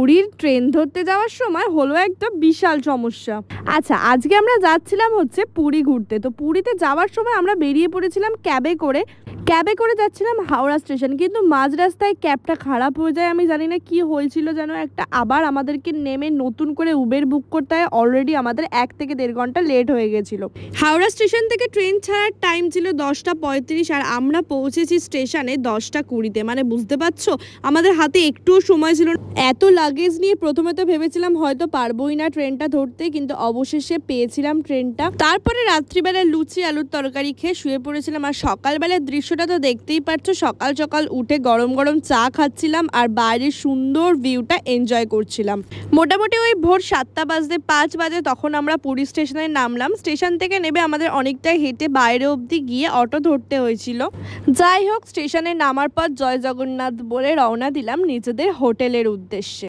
পুরীর ট্রেন ধরতে যাওয়ার সময় হলো একটা বিশাল সমস্যা। আচ্ছা, আজকে আমরা যাচ্ছিলাম হচ্ছে পুরী ঘুরতে। তো পুরীতে যাওয়ার সময় আমরা বেরিয়ে পড়েছিলাম ক্যাবে করে যাচ্ছিলাম হাওড়া স্টেশন, কিন্তু মাঝ রাস্তায় ক্যাবটা খারাপ হয়ে যায়। আমি জানি না কি হয়েছিল, যেন একটা আবার আমাদেরকে নেমে নতুন করে উবের বুক করতে হয়। অলরেডি আমাদের 1 থেকে 1.5 ঘন্টা লেট হয়ে গেছিলো। হাওড়া স্টেশন থেকে ট্রেন ছাড়ার টাইম ছিল 10:35 আর আমরা পৌঁছেছি স্টেশনে 10:20-তে। মানে বুঝতে পারছো, আমাদের হাতে একটুও সময় ছিল না। এত লাগেজ নিয়ে প্রথমে তো ভেবেছিলাম হয়তো পারবোই না ট্রেনটা ধরতে, কিন্তু অবশেষে পেয়েছিলাম ট্রেনটা। তারপরে রাত্রিবেলা লুচি আলুর তরকারি খেয়ে শুয়ে পড়েছিলাম। আর সকালবেলার দৃশ্যটা তো দেখতেই পাচ্ছ, সকাল সকাল উঠে গরম গরম চা খাচ্ছিলাম আর বাইরের সুন্দর ভিউটা এনজয় করছিলাম। মোটামুটি ওই ভোর 7:05 বাজে তখন আমরা পুরী স্টেশনে নামলাম। স্টেশন থেকে নেমে আমাদের অনেকটাই হেঁটে বাইরে অবধি গিয়ে অটো ধরতে হয়েছিল। যাই হোক, স্টেশনে নামার পর জয় জগন্নাথ বলে রওনা দিলাম নিজেদের হোটেলের উদ্দেশ্যে।